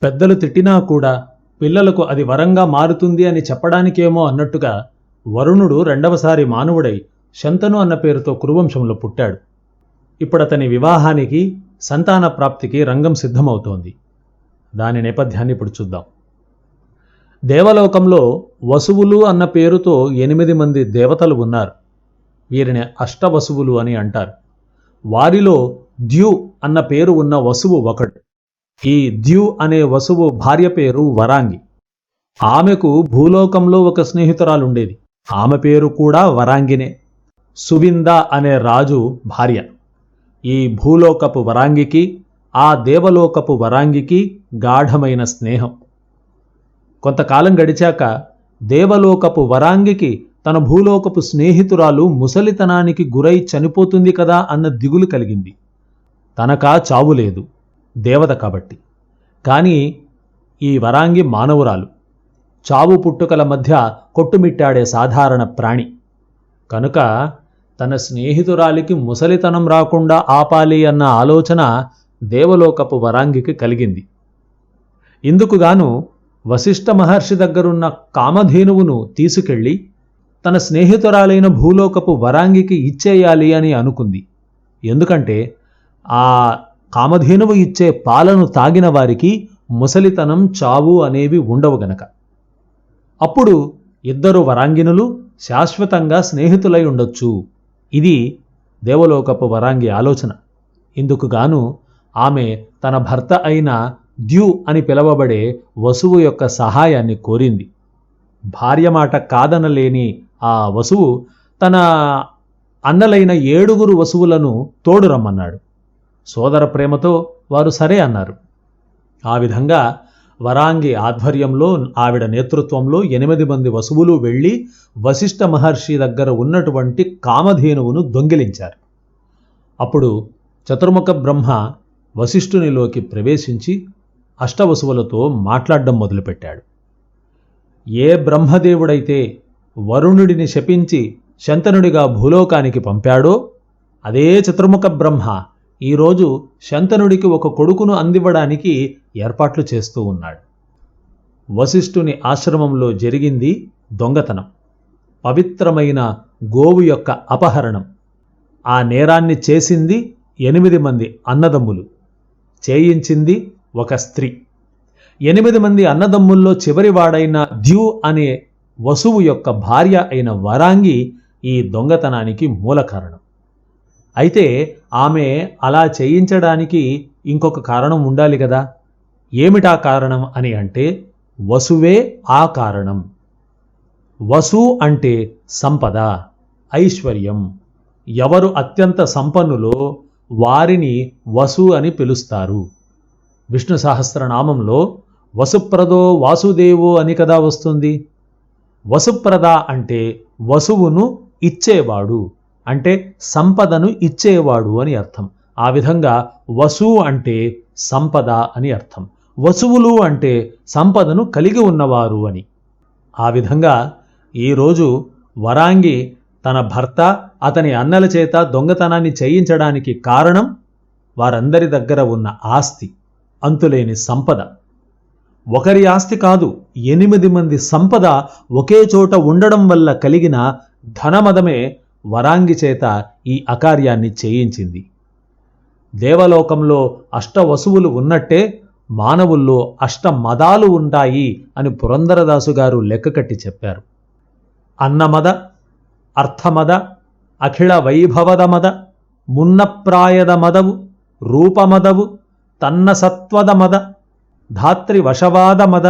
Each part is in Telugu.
పెద్దలు తిట్టినా కూడా పిల్లలకు అది వరంగా మారుతుంది అని చెప్పడానికేమో అన్నట్టుగా వరుణుడు రెండవసారి మానవుడై శంతను అన్న పేరుతో కురువంశంలో పుట్టాడు. ఇప్పుడతని వివాహానికి, సంతాన ప్రాప్తికి రంగం సిద్ధమవుతోంది. దాని నేపథ్యాన్ని ఇప్పుడు చూద్దాం. దేవలోకంలో వసువులు అన్న పేరుతో 8 మంది దేవతలు ఉన్నారు. వీరిని అష్టవసువులు అని అంటారు. వారిలో ద్యు అన్న పేరు ఉన్న వసువు ఒకడు. ఈ ద్యు అనే వసువు భార్య పేరు వరాంగి. ఆమెకు భూలోకంలో ఒక స్నేహితురాలుండేది. ఆమె పేరు కూడా వరాంగినే. సువింద అనే రాజు భార్య. ఈ భూలోకపు వరాంగికి, ఆ దేవలోకపు వరాంగికి గాఢమైన స్నేహం. కొంతకాలం గడిచాక దేవలోకపు వరాంగికి తన భూలోకపు స్నేహితురాలు ముసలితనానికి గురై చనిపోతుంది కదా అన్న దిగులు కలిగింది. తనకా చావు లేదు, దేవత కాబట్టి. కానీ ఈ వరాంగి మానవురాలు, చావు పుట్టుకల మధ్య కొట్టుమిట్టాడే సాధారణ ప్రాణి. కనుక తన స్నేహితురాలికి ముసలితనం రాకుండా ఆపాలి అన్న ఆలోచన దేవలోకపు వరాంగికి కలిగింది. ఇందుకుగాను వశిష్ఠ మహర్షి దగ్గరున్న కామధేనువును తీసుకెళ్లి తన స్నేహితురాలైన భూలోకపు వరాంగికి ఇచ్చేయాలి అని అనుకుంది. ఎందుకంటే ఆ కామధేనువు ఇచ్చే పాలను తాగిన వారికి ముసలితనం, చావు అనేవి ఉండవు గనక. అప్పుడు ఇద్దరు వరాంగినులు శాశ్వతంగా స్నేహితులై ఉండొచ్చు. ఇది దేవలోకపు వరాంగి ఆలోచన. ఇందుకుగాను ఆమె తన భర్త అయిన ద్యు అని పిలవబడే వసువు యొక్క సహాయాన్ని కోరింది. భార్య మాట కాదనలేని ఆ వసువు తన అన్నలైన 7 వసువులను తోడు రమ్మన్నాడు. సోదర ప్రేమతో వారు సరే అన్నారు. ఆ విధంగా వరాంగి ఆధ్వర్యంలో, ఆవిడ నేతృత్వంలో 8 మంది వసువులు వెళ్ళి వశిష్ఠ మహర్షి దగ్గర ఉన్నటువంటి కామధేనువును దొంగిలించారు. అప్పుడు చతుర్ముఖ బ్రహ్మ వశిష్ఠునిలోకి ప్రవేశించి అష్టవసువులతో మాట్లాడడం మొదలుపెట్టాడు. ఏ బ్రహ్మదేవుడైతే వరుణుడిని శపించి శంతనుడిగా భూలోకానికి పంపాడో అదే చతుర్ముఖ బ్రహ్మ ఈరోజు శంతనుడికి ఒక కొడుకును అందివ్వడానికి ఏర్పాట్లు చేస్తూ ఉన్నాడు. వశిష్ఠుని ఆశ్రమంలో జరిగింది దొంగతనం, పవిత్రమైన గోవు యొక్క అపహరణం. ఆ నేరాన్ని చేసింది 8 మంది అన్నదమ్ములు, చేయించింది ఒక స్త్రీ. 8 మంది అన్నదమ్ముల్లో చివరివాడైన ద్యు అనే వసువు యొక్క భార్య అయిన వరాంగి ఈ దొంగతనానికి మూల కారణం. అయితే ఆమె అలా చేయించడానికి ఇంకొక కారణం ఉండాలి కదా. ఏమిటా కారణం అని అంటే వసువే ఆ కారణం. వసు అంటే సంపద, ఐశ్వర్యం. ఎవరు అత్యంత సంపన్నులో వారిని వసు అని పిలుస్తారు. విష్ణు సహస్రనామంలో వసుప్రదో వాసుదేవో అని కదా వస్తుంది. వసుప్రద అంటే వసువును ఇచ్చేవాడు, అంటే సంపదను ఇచ్చేవాడు అని అర్థం. ఆ విధంగా వసు అంటే సంపద అని అర్థం. వసువులు అంటే సంపదను కలిగి ఉన్నవారు అని. ఆ విధంగా ఈరోజు వరాంగి తన భర్త, అతని అన్నల చేత దొంగతనాన్ని చేయించడానికి కారణం వారందరి దగ్గర ఉన్న ఆస్తి, అంతులేని సంపద. ఒకరి ఆస్తి కాదు, 8 మంది సంపద ఒకే చోట ఉండడం వల్ల కలిగిన ధనమదమే వరాంగి చేత ఈ అకార్యాన్ని చేయించింది. దేవలోకంలో అష్టవసువులు ఉన్నట్టే మానవుల్లో అష్టమదాలు ఉంటాయి అని పురందరదాసు గారు లెక్కకట్టి చెప్పారు. అన్నమద, అర్థమద, అఖిల వైభవద మద, మున్నప్రాయద మదవు, రూపమదవు, తన్న సత్వద మద, ధాత్రి వశవాద మద,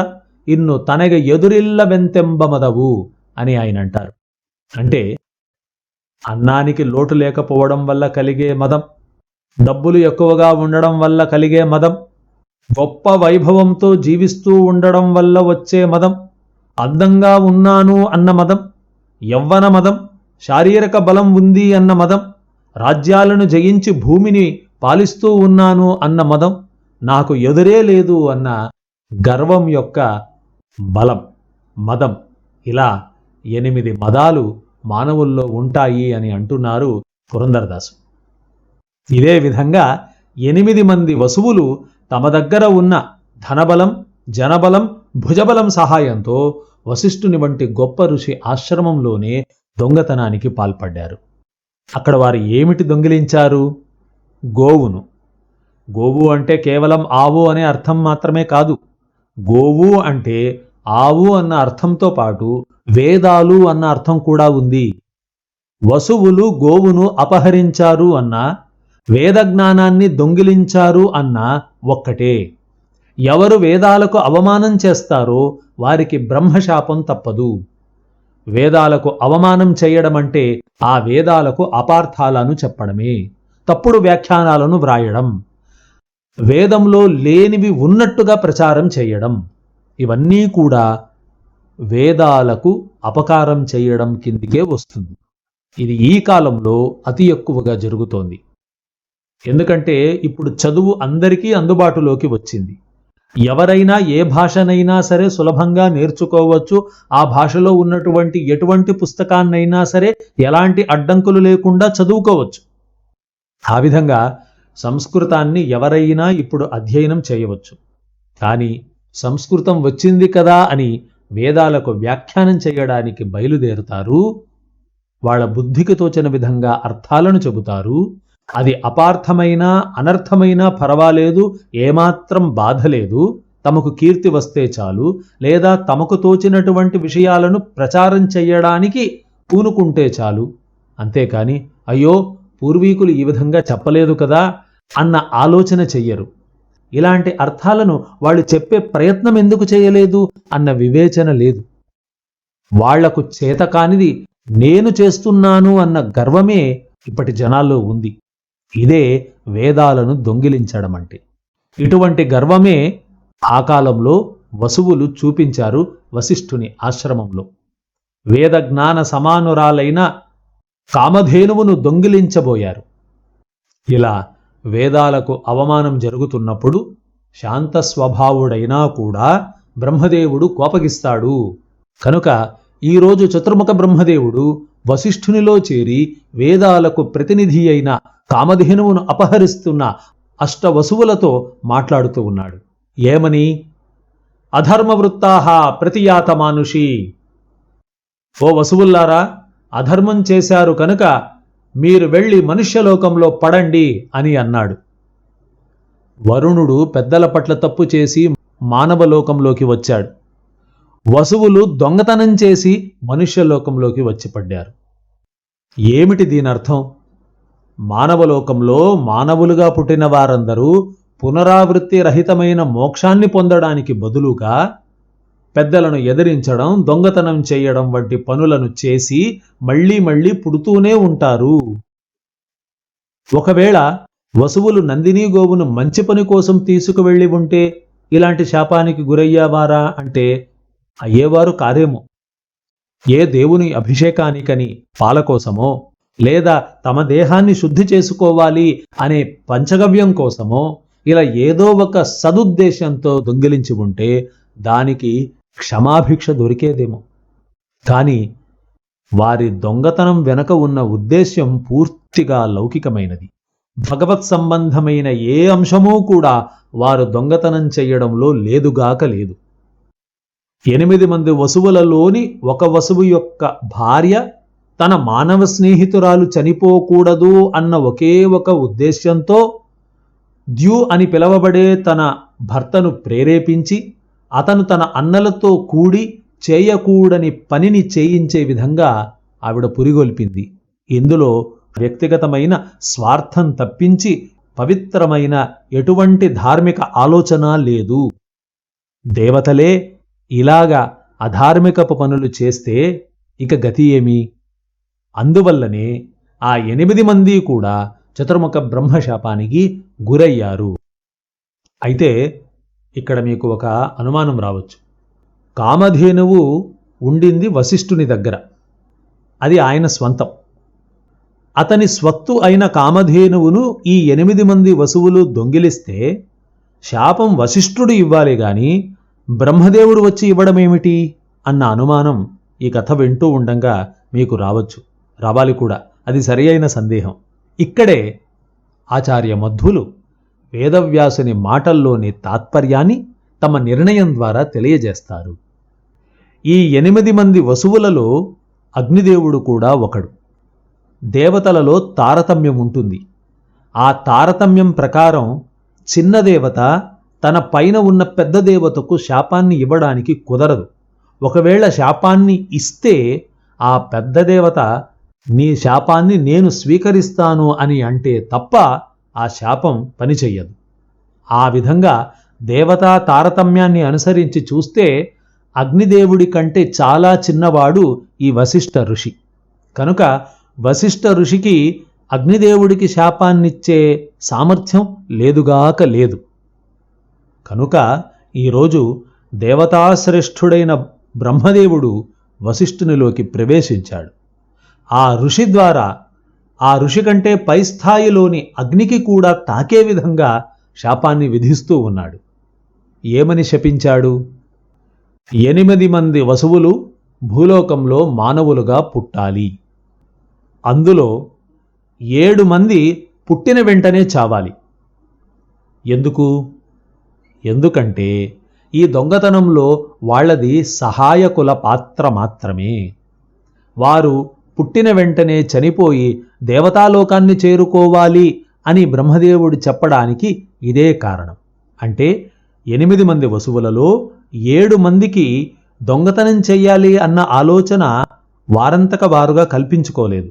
ఇన్ను తనగ ఎదురిల్ల వెంతెంబ మదవు అని ఆయన అంటారు. అంటే అన్నానికి లోటు లేకపోవడం వల్ల కలిగే మదం, డబ్బులు ఎక్కువగా ఉండడం వల్ల కలిగే మదం, గొప్ప వైభవంతో జీవిస్తూ ఉండడం వల్ల వచ్చే మదం, అందంగా ఉన్నాను అన్న మదం, యవ్వన మదం, శారీరక బలం ఉంది అన్న మదం, రాజ్యాలను జయించి భూమిని పాలిస్తూ ఉన్నాను అన్న మదం, నాకు ఎదురే లేదు అన్న గర్వం యొక్క బలం, మదం. ఇలా 8 మదాలు మానవుల్లో ఉంటాయి అని అంటున్నారు పురందరదాసు. ఇదే విధంగా 8 మంది వసువులు తమ దగ్గర ఉన్న ధనబలం, జనబలం, భుజబలం సహాయంతో వశిష్ఠుని వంటి గొప్ప ఋషి ఆశ్రమంలోనే దొంగతనానికి పాల్పడ్డారు. అక్కడ వారు ఏమిటి దొంగిలించారు? గోవును. గోవు అంటే కేవలం ఆవు అనే అర్థం మాత్రమే కాదు. గోవు అంటే ఆవు అన్న అర్థంతో పాటు వేదాలు అన్న అర్థం కూడా ఉంది. వసువులు గోవును అపహరించారు అన్నా, వేదజ్ఞానాన్ని దొంగిలించారు అన్నా ఒక్కటే. ఎవరు వేదాలకు అవమానం చేస్తారో వారికి బ్రహ్మశాపం తప్పదు. వేదాలకు అవమానం చేయడం అంటే ఆ వేదాలకు అపార్థాలను చెప్పడమే, తప్పుడు వ్యాఖ్యానాలను వ్రాయడం, వేదంలో లేనివి ఉన్నట్టుగా ప్రచారం చేయడం. ఇవన్నీ కూడా వేదాలకు అపకారం చేయడం కిందికే వస్తుంది. ఇది ఈ కాలంలో అతి ఎక్కువగా జరుగుతోంది. ఎందుకంటే ఇప్పుడు చదువు అందరికీ అందుబాటులోకి వచ్చింది. ఎవరైనా ఏ భాషనైనా సరే సులభంగా నేర్చుకోవచ్చు. ఆ భాషలో ఉన్నటువంటి ఎటువంటి పుస్తకాన్నైనా సరే ఎలాంటి అడ్డంకులు లేకుండా చదువుకోవచ్చు. ఆ విధంగా సంస్కృతాన్ని ఎవరైనా ఇప్పుడు అధ్యయనం చేయవచ్చు. కానీ సంస్కృతం వచ్చింది కదా అని వేదాలకు వ్యాఖ్యానం చేయడానికి బయలుదేరుతారు. వాళ్ళ బుద్ధికి తోచిన విధంగా అర్థాలను చెబుతారు. అది అపార్థమైనా అనర్థమైనా పర్వాలేదు, ఏమాత్రం బాధ లేదు. తమకు కీర్తి వస్తే చాలు, లేదా తమకు తోచినటువంటి విషయాలను ప్రచారం చేయడానికి పూనుకుంటే చాలు. అంతేకాని అయ్యో పూర్వీకులు ఈ విధంగా చెప్పలేదు కదా అన్న ఆలోచన చెయ్యరు. ఇలాంటి అర్థాలను వాళ్ళు చెప్పే ప్రయత్నం ఎందుకు చేయలేదు అన్న వివేచన లేదు. వాళ్లకు చేతకానిది నేను చేస్తున్నాను అన్న గర్వమే ఇప్పటి జనాల్లో ఉంది. ఇదే వేదాలను దొంగిలించడం అంటే. ఇటువంటి గర్వమే ఆ కాలంలో వసువులు చూపించారు వశిష్ఠుని ఆశ్రమంలో. వేదజ్ఞాన సమానురాలైన కామధేనువును దొంగిలించబోయారు. ఇలా వేదాలకు అవమానం జరుగుతున్నప్పుడు శాంత స్వభావుడైనా కూడా బ్రహ్మదేవుడు కోపగిస్తాడు. కనుక ఈరోజు చతుర్ముఖ బ్రహ్మదేవుడు వశిష్ఠునిలో చేరి వేదాలకు ప్రతినిధి అయిన కామధేనువును అపహరిస్తున్న అష్టవసువులతో మాట్లాడుతూ ఉన్నాడు. ఏమని? అధర్మవృత్తాహ ప్రతియాత మానుషి. ఓ వసువుల్లారా, అధర్మం చేశారు కనుక మీరు వెళ్ళి మనుష్యలోకంలో పడండి అని అన్నాడు. వరుణుడు పెద్దల పట్ల తప్పు చేసి మానవలోకంలోకి వచ్చాడు. వసువులు దొంగతనం చేసి మనుష్యలోకంలోకి వచ్చి పడ్డారు. ఏమిటి దీనర్థం? మానవలోకంలో మానవులుగా పుట్టిన వారందరూ పునరావృత్తి రహితమైన మోక్షాన్ని పొందడానికి బదులుగా పెద్దలను ఎదిరించడం, దొంగతనం చేయడం వంటి పనులను చేసి మళ్లీ మళ్లీ పుడుతూనే ఉంటారు. ఒకవేళ వసువులు నందినీ గోవును మంచి పని కోసం తీసుకువెళ్ళి ఉంటే ఇలాంటి శాపానికి గురయ్యావారా అంటే అయ్యేవారు కారేమో. ఏ దేవుని అభిషేకానికని పాల కోసమో, లేదా తమ దేహాన్ని శుద్ధి చేసుకోవాలి అనే పంచగవ్యం కోసమో ఇలా ఏదో ఒక సదుద్దేశంతో దొంగిలించి ఉంటే దానికి క్షమాభిక్ష దొరికేదేమో. కానీ వారి దొంగతనం వెనక ఉన్న ఉద్దేశ్యం పూర్తిగా లౌకికమైనది. భగవత్ సంబంధమైన ఏ అంశమూ కూడా వారు దొంగతనం చెయ్యడంలో లేదుగాక లేదు. 8 మంది వసువులలోని ఒక వసువు యొక్క భార్య తన మానవ స్నేహితురాలు చనిపోకూడదు అన్న ఒకే ఒక ఉద్దేశ్యంతో ద్యు అని పిలవబడే తన భర్తను ప్రేరేపించి అతను తన అన్నలతో కూడి చేయకూడని పనిని చేయించే విధంగా ఆవిడ పురిగొల్పింది. ఇందులో వ్యక్తిగతమైన స్వార్థం తప్పించి పవిత్రమైన ఎటువంటి ధార్మిక ఆలోచన లేదు. దేవతలే ఇలాగా అధార్మికపు పనులు చేస్తే ఇక గతి ఏమి? అందువల్లనే ఆ 8 మంది కూడా చతుర్ముఖ బ్రహ్మశాపానికి గురయ్యారు. అయితే ఇక్కడ మీకు ఒక అనుమానం రావచ్చు. కామధేనువు ఉండింది వశిష్ఠుని దగ్గర. అది ఆయన స్వంతం. అతని స్వత్తు అయిన కామధేనువును ఈ 8 మంది వసువులు దొంగిలిస్తే శాపం వశిష్ఠుడు ఇవ్వాలి గాని బ్రహ్మదేవుడు వచ్చి ఇవ్వడమేమిటి అన్న అనుమానం ఈ కథ వింటూ ఉండంగా మీకు రావాలి కూడా. అది సరి అయిన సందేహం. ఇక్కడే ఆచార్య మధ్వులు వేదవ్యాసుని మాటల్లోని తాత్పర్యాన్ని తమ నిర్ణయం ద్వారా తెలియజేస్తారు. ఈ 8 మంది వసువులలో అగ్నిదేవుడు కూడా ఒకడు. దేవతలలో తారతమ్యం ఉంటుంది. ఆ తారతమ్యం ప్రకారం చిన్న దేవత తన పైన ఉన్న పెద్ద దేవతకు శాపాన్ని ఇవ్వడానికి కుదరదు. ఒకవేళ శాపాన్ని ఇస్తే ఆ పెద్ద దేవత నీ శాపాన్ని నేను స్వీకరిస్తాను అని అంటే తప్ప ఆ శాపం పనిచెయ్యదు. ఆ విధంగా దేవతా తారతమ్యాన్ని అనుసరించి చూస్తే అగ్నిదేవుడి కంటే చాలా చిన్నవాడు ఈ వశిష్ఠ ఋషి. కనుక వశిష్ఠ ఋషికి అగ్నిదేవుడికి శాపాన్నిచ్చే సామర్థ్యం లేదుగాక లేదు. కనుక ఈరోజు దేవతాశ్రేష్ఠుడైన బ్రహ్మదేవుడు వశిష్ఠునిలోకి ప్రవేశించాడు. ఆ ఋషి ద్వారా ఆ ఋషి కంటే పై స్థాయిలోని అగ్నికి కూడా తాకే విధంగా శాపాన్ని విధిస్తూ ఉన్నాడు. ఏమని శపించాడు? 8 మంది వసువులు భూలోకంలో మానవులుగా పుట్టాలి. అందులో 7 మంది పుట్టిన వెంటనే చావాలి. ఎందుకంటే ఈ దొంగతనంలో వాళ్ళది సహాయకుల పాత్ర మాత్రమే. వారు పుట్టిన వెంటనే చనిపోయి దేవతాలోకాన్ని చేరుకోవాలి అని బ్రహ్మదేవుడు చెప్పడానికి ఇదే కారణం. అంటే 8 మంది వసువులలో 7 మందికి దొంగతనం చెయ్యాలి అన్న ఆలోచన వారంతక వారుగా కల్పించుకోలేదు.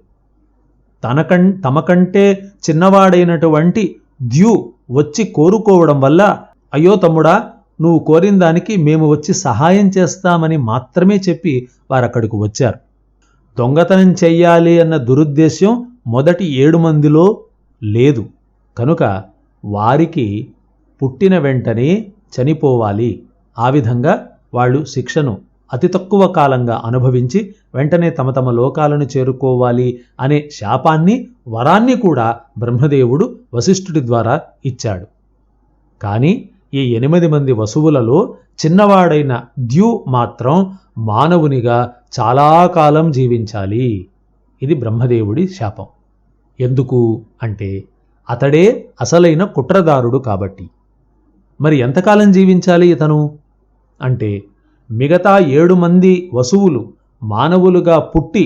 తమకంటే చిన్నవాడైనటువంటి ద్యు వచ్చి కోరుకోవడం వల్ల, అయ్యో తమ్ముడా, నువ్వు కోరిన దానికి మేము వచ్చి సహాయం చేస్తామని మాత్రమే చెప్పి వారక్కడికి వచ్చారు. దొంగతనం చెయ్యాలి అన్న దురుద్దేశ్యం మొదటి 7 మందిలో లేదు. కనుక వారికి పుట్టిన వెంటనే చనిపోవాలి. ఆ విధంగా వాళ్ళు శిక్షను అతి తక్కువ కాలంగా అనుభవించి వెంటనే తమ తమ లోకాలను చేరుకోవాలి అనే శాపాన్ని, వరాన్ని కూడా బ్రహ్మదేవుడు వశిష్ఠుడి ద్వారా ఇచ్చాడు. కానీ ఈ 8 మంది వసువులలో చిన్నవాడైన ద్యు మాత్రం మానవునిగా చాలా కాలం జీవించాలి. ఇది బ్రహ్మదేవుడి శాపం. ఎందుకు అంటే అతడే అసలైన కుట్రదారుడు కాబట్టి. మరి ఎంతకాలం జీవించాలి ఇతను అంటే, మిగతా 7 మంది వసువులు మానవులుగా పుట్టి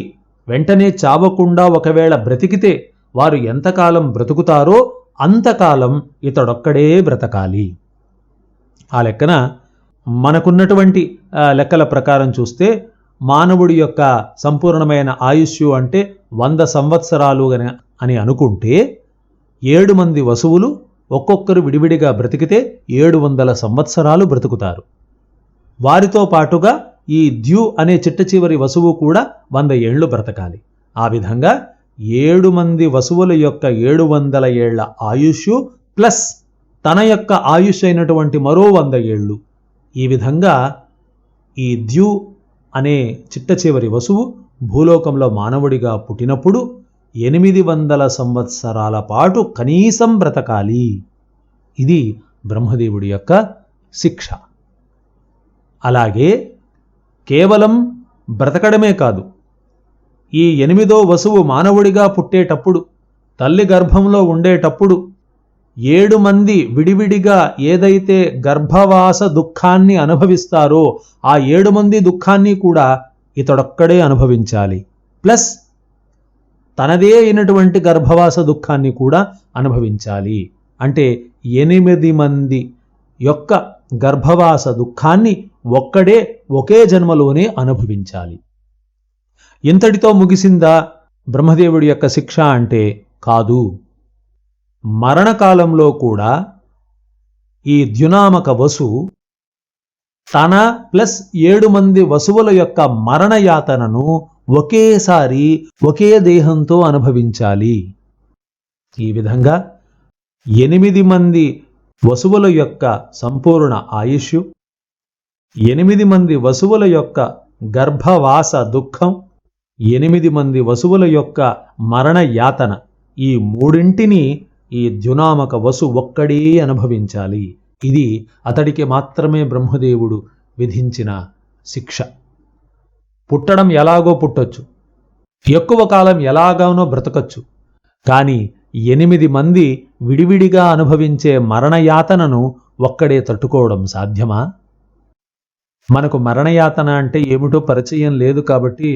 వెంటనే చావకుండా ఒకవేళ బ్రతికితే వారు ఎంతకాలం బ్రతుకుతారో అంతకాలం ఇతడొక్కడే బ్రతకాలి. ఆ లెక్కన మనకున్నటువంటి లెక్కల ప్రకారం చూస్తే మానవుడి యొక్క సంపూర్ణమైన ఆయుష్యు అంటే 100 సంవత్సరాలు అని అనుకుంటే 7 మంది వసువులు ఒక్కొక్కరు విడివిడిగా బ్రతికితే 700 సంవత్సరాలు బ్రతుకుతారు. వారితో పాటుగా ఈ ద్యు అనే చిట్ట చివరి వసువు కూడా 100 ఏళ్లు బ్రతకాలి. ఆ విధంగా 7 మంది వసువుల యొక్క 700 ఏళ్ల ఆయుష్ ప్లస్ తన యొక్క ఆయుష్ అయినటువంటి మరో 100 ఏళ్ళు. ఈ విధంగా ఈ ద్యు అనే చిట్ట చివరి వసువు భూలోకంలో మానవుడిగా పుట్టినప్పుడు 800 సంవత్సరాల పాటు కనీసం బ్రతకాలి. ఇది బ్రహ్మదేవుడి యొక్క శిక్ష. అలాగే కేవలం బ్రతకడమే కాదు, ఈ 8వ వసువు మానవుడిగా పుట్టేటప్పుడు, తల్లి గర్భంలో ఉండేటప్పుడు 7 మంది విడివిడిగా ఏదైతే గర్భవాస దుఃఖాన్ని అనుభవిస్తారో ఆ 7 మంది దుఃఖాన్ని కూడా ఇతడొక్కడే అనుభవించాలి. ప్లస్ తనదే అయినటువంటి గర్భవాస దుఃఖాన్ని కూడా అనుభవించాలి. అంటే 8 మంది యొక్క గర్భవాస దుఃఖాన్ని ఒక్కడే ఒకే జన్మలోనే అనుభవించాలి. ఇంతటితో ముగిసిందా బ్రహ్మదేవుడి యొక్క శిక్ష అంటే కాదు. మరణకాలంలో కూడా ఈ ద్యునామక వసు తన ప్లస్ 7 మంది వసువుల యొక్క మరణయాతనను ఒకేసారి ఒకే దేహంతో అనుభవించాలి. ఈ విధంగా 8 మంది వసువుల యొక్క సంపూర్ణ ఆయుష్, 8 మంది వసువుల యొక్క గర్భవాస దుఃఖం, 8 మంది వసువుల యొక్క మరణ యాతన, ఈ మూడింటిని ఈ ద్యునామక వసు ఒక్కడే అనుభవించాలి. ఇది అతడికి మాత్రమే బ్రహ్మదేవుడు విధించిన శిక్ష. పుట్టడం ఎలాగో పుట్టొచ్చు, ఎక్కువ కాలం ఎలాగానో బ్రతకచ్చు. కానీ 8 మంది విడివిడిగా అనుభవించే మరణయాతనను ఒక్కడే తట్టుకోవడం సాధ్యమా? మనకు మరణయాతన అంటే ఏమిటో పరిచయం లేదు కాబట్టి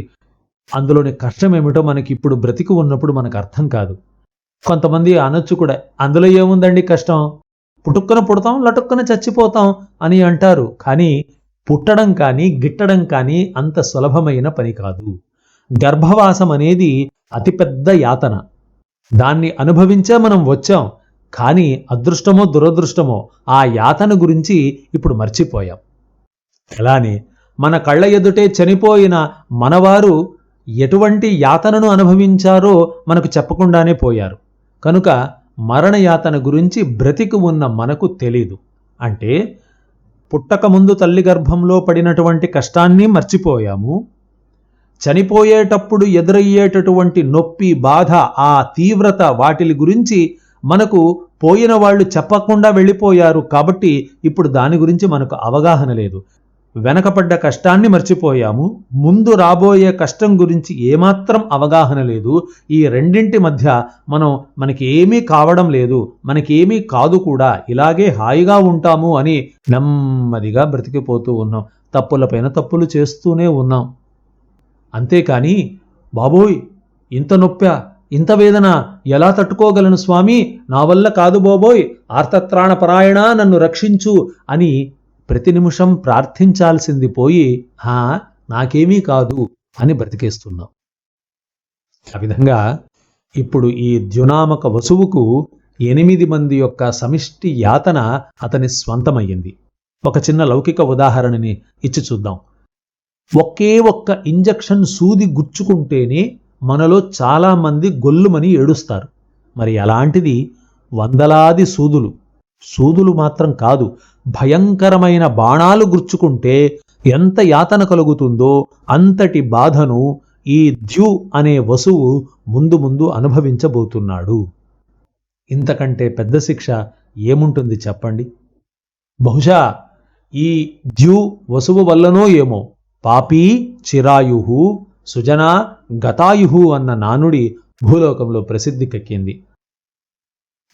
అందులోని కష్టం ఏమిటో మనకి ఇప్పుడు బ్రతికి ఉన్నప్పుడు మనకు అర్థం కాదు. కొంతమంది అనొచ్చు కూడా, అందులో ఏముందండి కష్టం, పుట్టుక్కన పుడతాం లటుక్కన చచ్చిపోతాం అని అంటారు. కానీ పుట్టడం కానీ గిట్టడం కానీ అంత సులభమైన పని కాదు. గర్భవాసం అనేది అతిపెద్ద యాతన. దాన్ని అనుభవించే మనం వచ్చాం. కానీ అదృష్టమో దురదృష్టమో ఆ యాతన గురించి ఇప్పుడు మర్చిపోయాం. అలానే మన కళ్ళ ఎదుటే చనిపోయిన మనవారు ఎటువంటి యాతనను అనుభవించారో మనకు చెప్పకుండానే పోయారు. కనుక మరణయాతన గురించి బ్రతికి ఉన్న మనకు తెలీదు. అంటే పుట్టకముందు తల్లి గర్భంలో పడినటువంటి కష్టాన్ని మర్చిపోయాము. చనిపోయేటప్పుడు ఎదురయ్యేటటువంటి నొప్పి, బాధ, ఆ తీవ్రత, వాటిలి గురించి మనకు పోయిన వాళ్ళు చెప్పకుండా వెళ్ళిపోయారు. కాబట్టి ఇప్పుడు దాని గురించి మనకు అవగాహన లేదు. వెనకపడ్డ కష్టాన్ని మర్చిపోయాము. ముందు రాబోయే కష్టం గురించి ఏమాత్రం అవగాహన లేదు. ఈ రెండింటి మధ్య మనకి ఏమీ కావడం లేదు, మనకేమీ కాదు కూడా, ఇలాగే హాయిగా ఉంటాము అని నెమ్మదిగా బ్రతికిపోతూ ఉన్నాం. తప్పులపైన తప్పులు చేస్తూనే ఉన్నాం. అంతేకాని బాబోయ్ ఇంత నొప్పా, ఇంత వేదన ఎలా తట్టుకోగలను స్వామి, నా వల్ల కాదు బాబోయ్, ఆర్తత్రాణపరాయణ నన్ను రక్షించు అని ప్రతి నిమిషం ప్రార్థించాల్సింది పోయి నాకేమీ కాదు అని బ్రతికేస్తున్నాం. ఆ విధంగా ఇప్పుడు ఈ ద్యునామక వసువుకు 8 మంది యొక్క సమిష్టి యాతన అతని స్వంతమయ్యింది. ఒక చిన్న లౌకిక ఉదాహరణని ఇచ్చి చూద్దాం. ఒకే ఒక్క ఇంజెక్షన్ సూది గుచ్చుకుంటేనే మనలో చాలామంది గొల్లుమని ఏడుస్తారు. మరి అలాంటిది వందలాది సూదులు మాత్రం కాదు, భయంకరమైన బాణాలు గుచ్చుకుంటే ఎంత యాతన కలుగుతుందో అంతటి బాధను ఈ ద్యు అనే వసువు ముందు ముందు అనుభవించబోతున్నాడు. ఇంతకంటే పెద్ద శిక్ష ఏముంటుంది చెప్పండి? బహుశా ఈ ద్యు వసువు వల్లనో ఏమో పాపీ చిరాయుహు సుజనా గతాయుహు అన్న నానుడి భూలోకంలో ప్రసిద్ధికెక్కింది.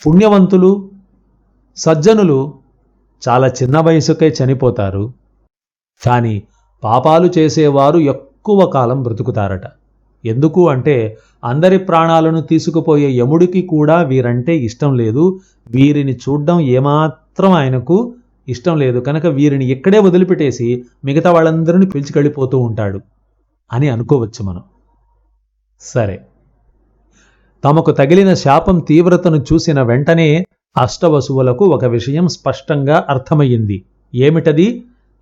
పుణ్యవంతులు, సజ్జనులు చాలా చిన్న వయసుకే చనిపోతారు. కానీ పాపాలు చేసేవారు ఎక్కువ కాలం బ్రతుకుతారట. ఎందుకు అంటే అందరి ప్రాణాలను తీసుకుపోయే యముడికి కూడా వీరంటే ఇష్టం లేదు. వీరిని చూడ్డం ఏమాత్రం ఆయనకు ఇష్టం లేదు. కనుక వీరిని ఇక్కడే వదిలిపెట్టేసి మిగతా వాళ్ళందరినీ పిలిచికెళ్ళిపోతూ ఉంటాడు అని అనుకోవచ్చు మనం. సరే, తమకు తగిలిన శాపం తీవ్రతను చూసిన వెంటనే అష్టవసువులకు ఒక విషయం స్పష్టంగా అర్థమయ్యింది. ఏమిటది?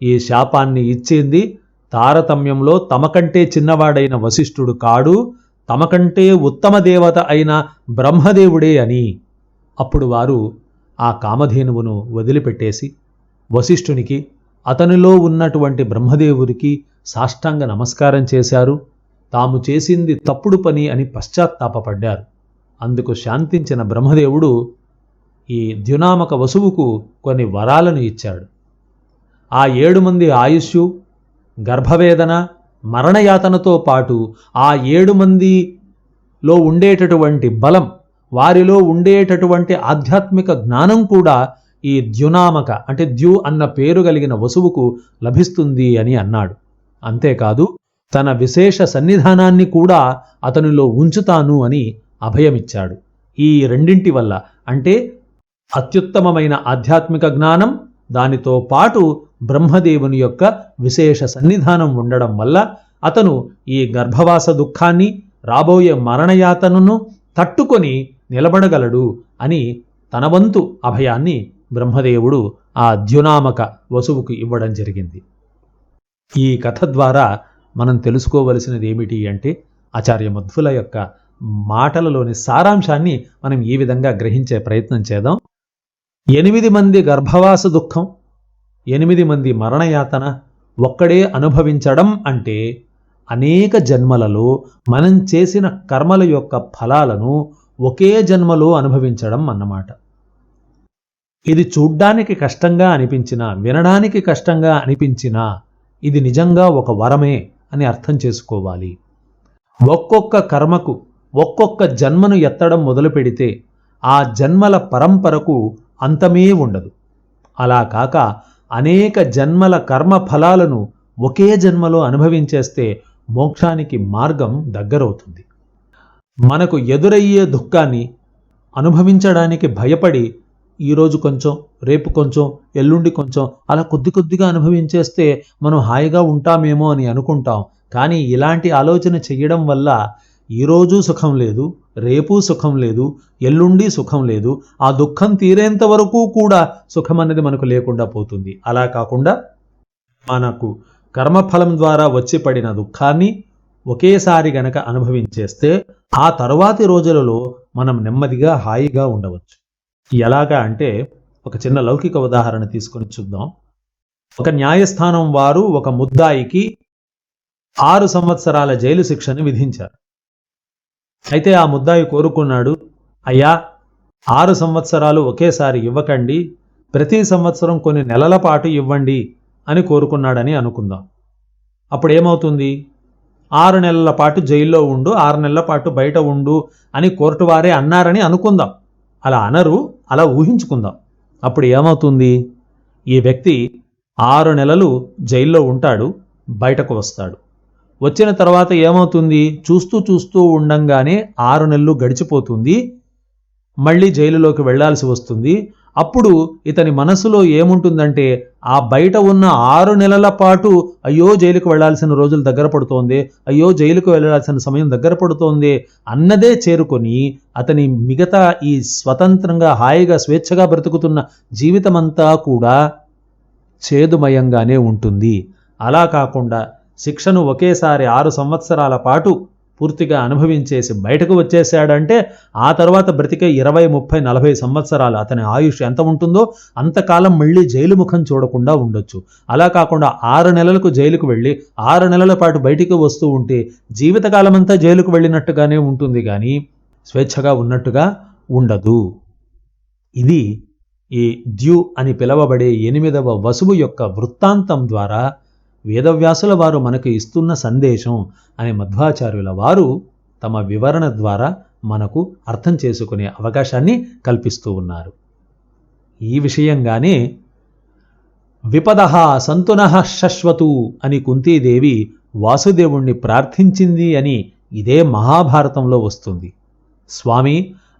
ఈ శాపాన్ని ఇచ్చింది తారతమ్యంలో తమకంటే చిన్నవాడైన వశిష్ఠుడు కాడు, తమకంటే ఉత్తమ దేవత అయిన బ్రహ్మదేవుడే అని. అప్పుడు వారు ఆ కామధేనువును వదిలిపెట్టేసి వశిష్ఠునికి, అతనిలో ఉన్నటువంటి బ్రహ్మదేవుడికి సాష్టాంగ నమస్కారం చేశారు. తాము చేసింది తప్పుడు పని అని పశ్చాత్తాపపడ్డారు. అందుకు శాంతించిన బ్రహ్మదేవుడు ఈ ద్యునామక వసువుకు కొన్ని వరాలను ఇచ్చాడు. ఆ 7 మంది ఆయుష్షు, గర్భవేదన, మరణయాతనతో పాటు ఆ 7 మందిలో ఉండేటటువంటి బలం, వారిలో ఉండేటటువంటి ఆధ్యాత్మిక జ్ఞానం కూడా ఈ ద్యునామక అంటే ద్యు అన్న పేరు కలిగిన వసువుకు లభిస్తుంది అని అన్నాడు. అంతేకాదు తన విశేష సన్నిధానాన్ని కూడా అతనిలో ఉంచుతాను అని అభయమిచ్చాడు. ఈ రెండింటి వల్ల అంటే అత్యుత్తమమైన ఆధ్యాత్మిక జ్ఞానం, దానితో పాటు బ్రహ్మదేవుని యొక్క విశేష సన్నిధానం ఉండడం వల్ల అతను ఈ గర్భవాస దుఃఖాన్ని, రాబోయే మరణయాతనను తట్టుకొని నిలబడగలడు అని తన వంతు అభయాన్ని బ్రహ్మదేవుడు ఆ ద్యునామక వసువుకు ఇవ్వడం జరిగింది. ఈ కథ ద్వారా మనం తెలుసుకోవలసినది ఏమిటి అంటే ఆచార్య మధ్వుల యొక్క మాటలలోని సారాంశాన్ని మనం ఈ విధంగా గ్రహించే ప్రయత్నం చేద్దాం. 8 మంది గర్భవాస దుఃఖం, 8 మంది మరణయాతన ఒక్కడే అనుభవించడం అంటే అనేక జన్మలలో మనం చేసిన కర్మల యొక్క ఫలాలను ఒకే జన్మలో అనుభవించడం అన్నమాట. ఇది చూడ్డానికి కష్టంగా అనిపించినా, వినడానికి కష్టంగా అనిపించినా ఇది నిజంగా ఒక వరమే అని అర్థం చేసుకోవాలి. ఒక్కొక్క కర్మకు ఒక్కొక్క జన్మను ఎత్తడం మొదలు పెడితే ఆ జన్మల పరంపరకు అంతమే ఉండదు. అలా కాక అనేక జన్మల కర్మ ఫలాలను ఒకే జన్మలో అనుభవించేస్తే మోక్షానికి మార్గం దగ్గరవుతుంది. మనకు ఎదురయ్యే దుఃఖాన్ని అనుభవించడానికి భయపడి ఈరోజు కొంచెం, రేపు కొంచెం, ఎల్లుండి కొంచెం అలా కొద్ది కొద్దిగా అనుభవించేస్తే మనం హాయిగా ఉంటామేమో అని అనుకుంటాం. కానీ ఇలాంటి ఆలోచన చెయ్యడం వల్ల ఈరోజు సుఖం లేదు, రేపు సుఖం లేదు, ఎల్లుండి సుఖం లేదు. ఆ దుఃఖం తీరేంత వరకు కూడా సుఖం అనేది మనకు లేకుండా పోతుంది. అలా కాకుండా మనకు కర్మఫలం ద్వారా వచ్చి పడిన దుఃఖాన్ని ఒకేసారి గనక అనుభవించేస్తే ఆ తరువాతి రోజులలో మనం నెమ్మదిగా హాయిగా ఉండవచ్చు. ఎలాగా అంటే ఒక చిన్న లౌకిక ఉదాహరణ తీసుకొని చూద్దాం. ఒక న్యాయస్థానం వారు ఒక ముద్దాయికి 6 సంవత్సరాల జైలు శిక్షను విధించారు. అయితే ఆ ముద్దాయి కోరుకున్నాడు, అయ్యా 6 సంవత్సరాలు ఒకేసారి ఇవ్వకండి, ప్రతి సంవత్సరం కొన్ని నెలల పాటు ఇవ్వండి అని కోరుకున్నాడని అనుకుందాం. అప్పుడు ఏమవుతుంది? 6 నెలల పాటు జైల్లో ఉండు, 6 నెలల పాటు బయట ఉండు అని కోర్టు వారే అన్నారని అనుకుందాం. అలా అనరు, అలా ఊహించుకుందాం. అప్పుడు ఏమవుతుంది? ఈ వ్యక్తి 6 నెలలు జైల్లో ఉంటాడు, బయటకు వస్తాడు. వచ్చిన తర్వాత ఏమవుతుంది? చూస్తూ చూస్తూ ఉండంగానే 6 నెలలు గడిచిపోతుంది, మళ్ళీ జైలులోకి వెళ్లాల్సి వస్తుంది. అప్పుడు ఇతని మనసులో ఏముంటుందంటే, ఆ బయట ఉన్న 6 నెలల పాటు అయ్యో జైలుకు వెళ్లాల్సిన రోజులు దగ్గర పడుతోంది, అయ్యో జైలుకు వెళ్లాల్సిన సమయం దగ్గర పడుతోంది అన్నదే చేరుకొని అతని మిగతా ఈ స్వతంత్రంగా హాయిగా స్వేచ్ఛగా బ్రతుకుతున్న జీవితమంతా కూడా చేదుమయంగానే ఉంటుంది. అలా కాకుండా శిక్షను ఒకేసారి 6 సంవత్సరాల పాటు పూర్తిగా అనుభవించేసి బయటకు వచ్చేసాడంటే ఆ తర్వాత బ్రతికే 20, 30, 40 సంవత్సరాలు అతని ఆయుష్ ఎంత ఉంటుందో అంతకాలం మళ్ళీ జైలు ముఖం చూడకుండా ఉండొచ్చు. అలా కాకుండా 6 నెలలకు జైలుకు వెళ్ళి 6 నెలల పాటు బయటికి వస్తూ ఉంటే జీవితకాలం అంతా జైలుకు వెళ్ళినట్టుగానే ఉంటుంది, కానీ స్వేచ్ఛగా ఉన్నట్టుగా ఉండదు. ఇది ఈ ద్యు అని పిలవబడే 8వ వసువు యొక్క వృత్తాంతం ద్వారా వేదవ్యాసుల వారు మనకు ఇస్తున్న సందేశం అని మధ్వాచార్యుల వారు తమ వివరణ ద్వారా మనకు అర్థం చేసుకునే అవకాశాన్ని కల్పిస్తూ ఉన్నారు. ఈ విషయంగానే విపదః సంతునః శశ్వతు అని కుంతీదేవి వాసుదేవుణ్ణి ప్రార్థించింది అని ఇదే మహాభారతంలో వస్తుంది. స్వామి,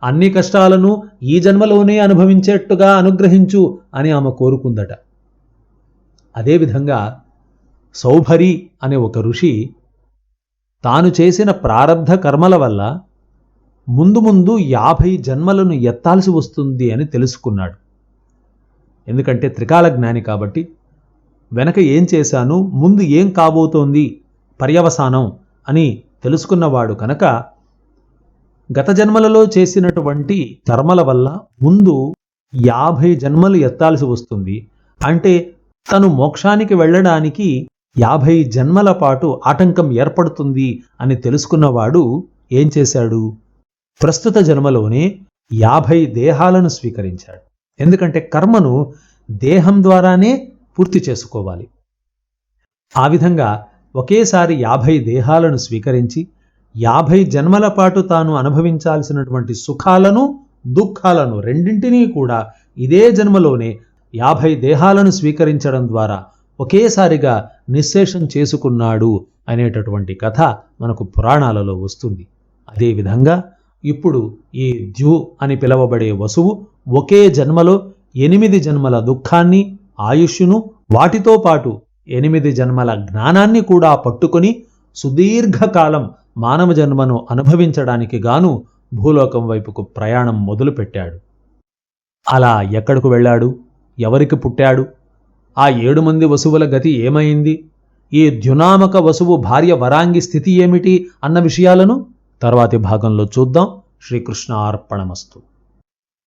అన్ని కష్టాలను ఈ జన్మలోనే అనుభవించేట్టుగా అనుగ్రహించు అని ఆమె కోరుకుందట. అదేవిధంగా సౌభరి అనే ఒక ఋషి తాను చేసిన ప్రారబ్ధ కర్మల వల్ల ముందు ముందు 50 జన్మలను ఎత్తాల్సి వస్తుంది అని తెలుసుకున్నాడు. ఎందుకంటే త్రికాల జ్ఞాని కాబట్టి వెనక ఏం చేశాను, ముందు ఏం కాబోతోంది పర్యవసానం అని తెలుసుకున్నవాడు కనుక గత జన్మలలో చేసినటువంటి కర్మల వల్ల ముందు 50 జన్మలు ఎత్తాల్సి వస్తుంది. అంటే తను మోక్షానికి వెళ్ళడానికి 50 జన్మల పాటు ఆటంకం ఏర్పడుతుంది అని తెలుసుకున్నవాడు ఏం చేశాడు? ప్రస్తుత జన్మలోనే 50 దేహాలను స్వీకరించాడు. ఎందుకంటే కర్మను దేహం ద్వారానే పూర్తి చేసుకోవాలి. ఆ విధంగా ఒకేసారి 50 దేహాలను స్వీకరించి 50 జన్మల పాటు తాను అనుభవించాల్సినటువంటి సుఖాలను దుఃఖాలను రెండింటినీ కూడా ఇదే జన్మలోనే 50 దేహాలను స్వీకరించడం ద్వారా ఒకేసారిగా నిశ్శేషం చేసుకున్నాడు అనేటటువంటి కథ మనకు పురాణాలలో వస్తుంది. అదేవిధంగా ఇప్పుడు ఈ ద్యు అని పిలవబడే వసువు ఒకే జన్మలో 8 జన్మల దుఃఖాన్ని, ఆయుష్ను, వాటితో పాటు 8 జన్మల జ్ఞానాన్ని కూడా పట్టుకొని సుదీర్ఘకాలం మానవ జన్మను అనుభవించడానికి గాను భూలోకం వైపుకు ప్రయాణం మొదలుపెట్టాడు. అలా ఎక్కడకు వెళ్ళాడు? ఎవరికి పుట్టాడు? ఆ 7 మంది వసువుల గతి ఏమైంది? ఈ ద్యునామక వసువు భార్య వరాంగి స్థితి ఏమిటి అన్న విషయాలను తర్వాతి భాగంలో చూద్దాం. శ్రీకృష్ణ అర్పణమస్తు.